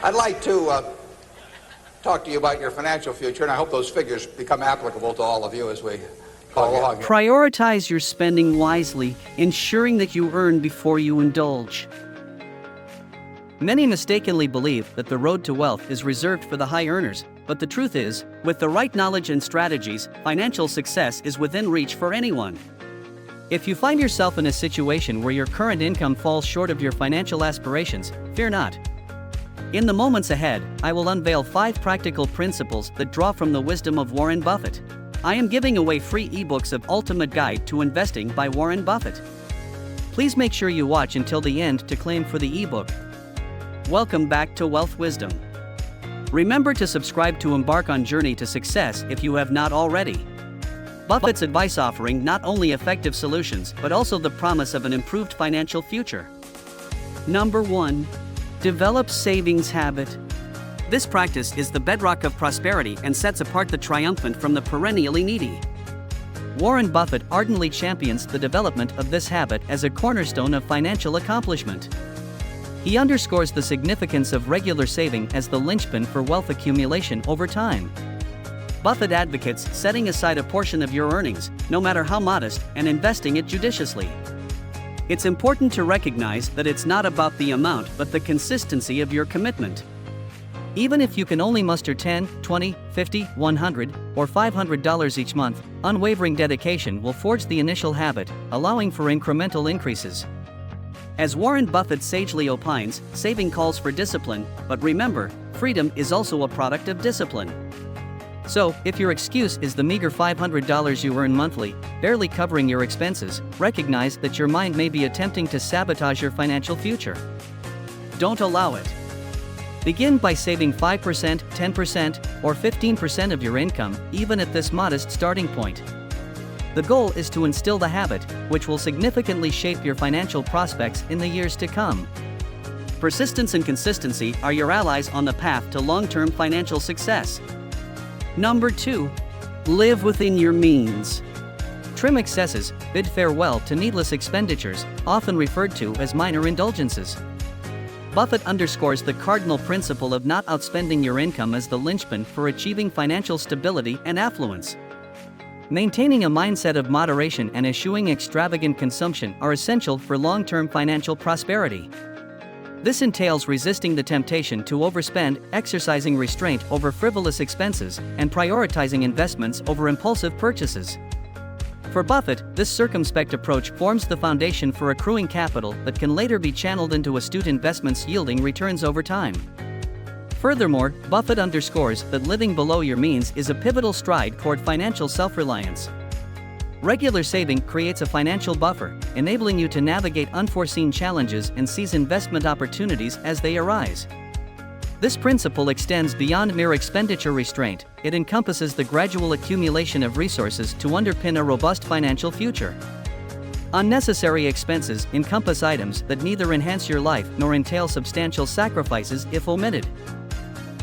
I'd like to talk to you about your financial future, and I hope those figures become applicable to all of you as we go along. Prioritize your spending wisely, ensuring that you earn before you indulge. Many mistakenly believe that the road to wealth is reserved for the high earners, but the truth is, with the right knowledge and strategies, financial success is within reach for anyone. If you find yourself in a situation where your current income falls short of your financial aspirations, fear not. In the moments ahead, I will unveil 5 practical principles that draw from the wisdom of Warren Buffett. I am giving away free ebooks of Ultimate Guide to Investing by Warren Buffett. Please make sure you watch until the end to claim for the ebook. Welcome back to Wealth Wisdom. Remember to subscribe to embark on journey to success if you have not already. Buffett's advice offering not only effective solutions but also the promise of an improved financial future. Number 1. Develop savings habit. This practice is the bedrock of prosperity and sets apart the triumphant from the perennially needy. Warren Buffett ardently champions the development of this habit as a cornerstone of financial accomplishment. He underscores the significance of regular saving as the linchpin for wealth accumulation over time. Buffett advocates setting aside a portion of your earnings, no matter how modest, and investing it judiciously. It's important to recognize that it's not about the amount but the consistency of your commitment. Even if you can only muster $10, $20, $50, $100, or $500 each month, unwavering dedication will forge the initial habit, allowing for incremental increases. As Warren Buffett sagely opines, saving calls for discipline, but remember, freedom is also a product of discipline. So, if your excuse is the meager $500 you earn monthly, barely covering your expenses, recognize that your mind may be attempting to sabotage your financial future. Don't allow it. Begin by saving 5%, 10%, or 15% of your income, even at this modest starting point. The goal is to instill the habit, which will significantly shape your financial prospects in the years to come. Persistence and consistency are your allies on the path to long-term financial success. Number 2. Live within your means. Trim excesses, bid farewell to needless expenditures, often referred to as minor indulgences. Buffett underscores the cardinal principle of not outspending your income as the linchpin for achieving financial stability and affluence. Maintaining a mindset of moderation and eschewing extravagant consumption are essential for long-term financial prosperity. This entails resisting the temptation to overspend, exercising restraint over frivolous expenses, and prioritizing investments over impulsive purchases. For Buffett, this circumspect approach forms the foundation for accruing capital that can later be channeled into astute investments yielding returns over time. Furthermore, Buffett underscores that living below your means is a pivotal stride toward financial self-reliance. Regular saving creates a financial buffer, enabling you to navigate unforeseen challenges and seize investment opportunities as they arise. This principle extends beyond mere expenditure restraint. It encompasses the gradual accumulation of resources to underpin a robust financial future. Unnecessary expenses encompass items that neither enhance your life nor entail substantial sacrifices if omitted.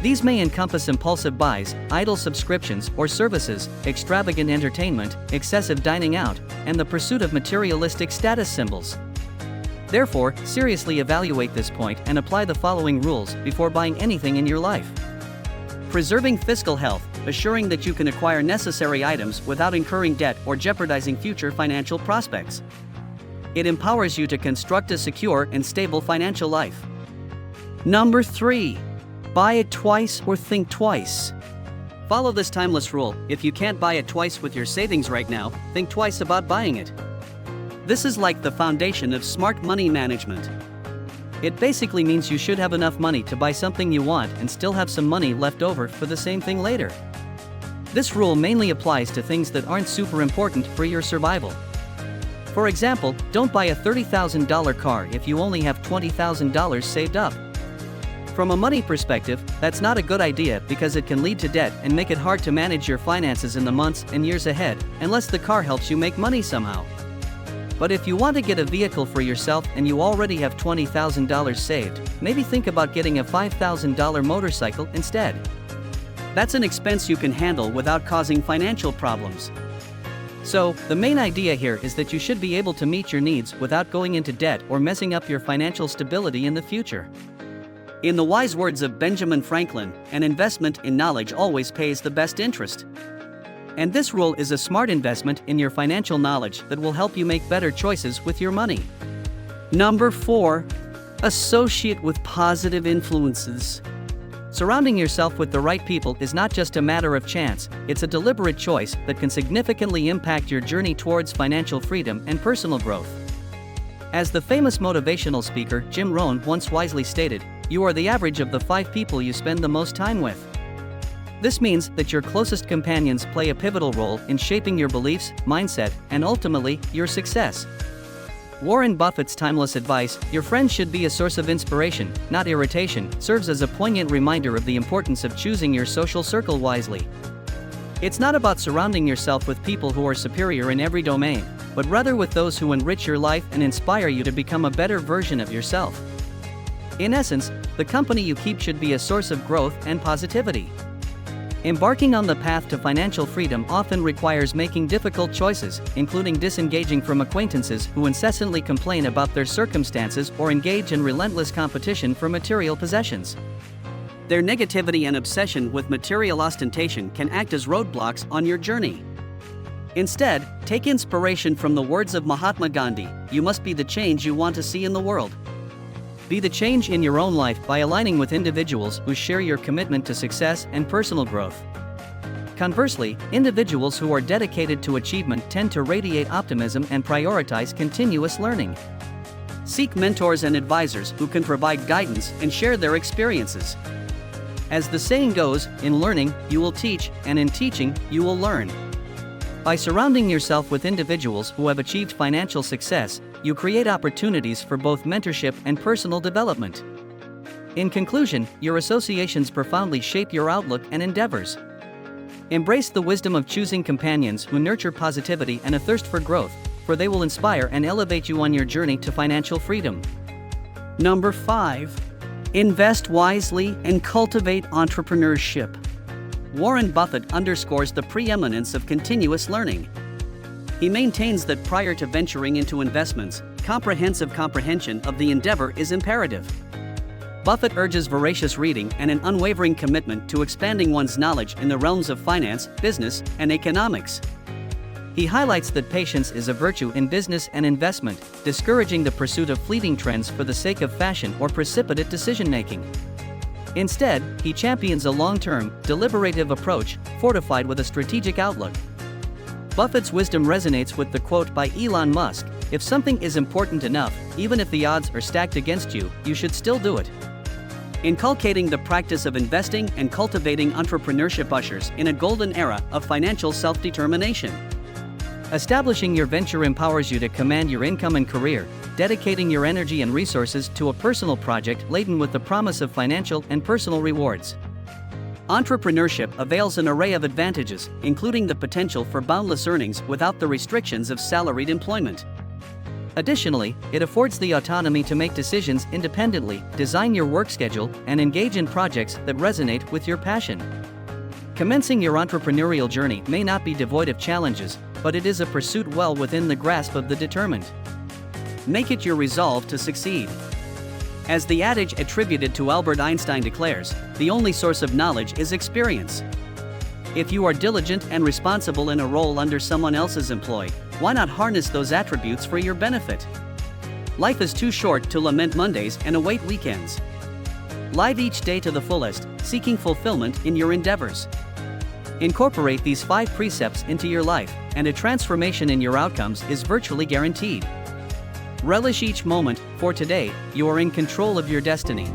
These may encompass impulsive buys, idle subscriptions or services, extravagant entertainment, excessive dining out, and the pursuit of materialistic status symbols. Therefore, seriously evaluate this point and apply the following rules before buying anything in your life. Preserving fiscal health, assuring that you can acquire necessary items without incurring debt or jeopardizing future financial prospects. It empowers you to construct a secure and stable financial life. Number 3. Buy it twice or think twice. Follow this timeless rule: if you can't buy it twice with your savings right now, think twice about buying it. This is like the foundation of smart money management. It basically means you should have enough money to buy something you want and still have some money left over for the same thing later. This rule mainly applies to things that aren't super important for your survival. For example, don't buy a $30,000 car if you only have $20,000 saved up. From a money perspective, that's not a good idea because it can lead to debt and make it hard to manage your finances in the months and years ahead, unless the car helps you make money somehow. But if you want to get a vehicle for yourself and you already have $20,000 saved, maybe think about getting a $5,000 motorcycle instead. That's an expense you can handle without causing financial problems. So, the main idea here is that you should be able to meet your needs without going into debt or messing up your financial stability in the future. In the wise words of Benjamin Franklin, an investment in knowledge always pays the best interest. And this rule is a smart investment in your financial knowledge that will help you make better choices with your money. Number 4. Associate with positive influences. Surrounding yourself with the right people is not just a matter of chance, it's a deliberate choice that can significantly impact your journey towards financial freedom and personal growth. As the famous motivational speaker Jim Rohn once wisely stated, you are the average of the 5 people you spend the most time with. This means that your closest companions play a pivotal role in shaping your beliefs, mindset, and ultimately, your success. Warren Buffett's timeless advice, your friends should be a source of inspiration, not irritation, serves as a poignant reminder of the importance of choosing your social circle wisely. It's not about surrounding yourself with people who are superior in every domain, but rather with those who enrich your life and inspire you to become a better version of yourself. In essence, the company you keep should be a source of growth and positivity. Embarking on the path to financial freedom often requires making difficult choices, including disengaging from acquaintances who incessantly complain about their circumstances or engage in relentless competition for material possessions. Their negativity and obsession with material ostentation can act as roadblocks on your journey. Instead, take inspiration from the words of Mahatma Gandhi, "You must be the change you want to see in the world." Be the change in your own life by aligning with individuals who share your commitment to success and personal growth. Conversely, individuals who are dedicated to achievement tend to radiate optimism and prioritize continuous learning. Seek mentors and advisors who can provide guidance and share their experiences. As the saying goes, in learning, you will teach, and in teaching, you will learn. By surrounding yourself with individuals who have achieved financial success, you create opportunities for both mentorship and personal development. In conclusion, your associations profoundly shape your outlook and endeavors. Embrace the wisdom of choosing companions who nurture positivity and a thirst for growth, for they will inspire and elevate you on your journey to financial freedom. Number 5. Invest wisely and cultivate entrepreneurship. Warren Buffett underscores the preeminence of continuous learning. He maintains that prior to venturing into investments, comprehensive comprehension of the endeavor is imperative. Buffett urges voracious reading and an unwavering commitment to expanding one's knowledge in the realms of finance, business, and economics. He highlights that patience is a virtue in business and investment, discouraging the pursuit of fleeting trends for the sake of fashion or precipitate decision-making. Instead, he champions a long-term, deliberative approach, fortified with a strategic outlook. Buffett's wisdom resonates with the quote by Elon Musk, "If something is important enough, even if the odds are stacked against you, you should still do it." Inculcating the practice of investing and cultivating entrepreneurship ushers in a golden era of financial self-determination. Establishing your venture empowers you to command your income and career, dedicating your energy and resources to a personal project laden with the promise of financial and personal rewards. Entrepreneurship avails an array of advantages, including the potential for boundless earnings without the restrictions of salaried employment. Additionally, it affords the autonomy to make decisions independently, design your work schedule, and engage in projects that resonate with your passion. Commencing your entrepreneurial journey may not be devoid of challenges, but it is a pursuit well within the grasp of the determined. Make it your resolve to succeed. As the adage attributed to Albert Einstein declares, the only source of knowledge is experience. If you are diligent and responsible in a role under someone else's employ, why not harness those attributes for your benefit? Life is too short to lament Mondays and await weekends. Live each day to the fullest, seeking fulfillment in your endeavors. Incorporate these 5 precepts into your life, and a transformation in your outcomes is virtually guaranteed. Relish each moment, for today, you are in control of your destiny.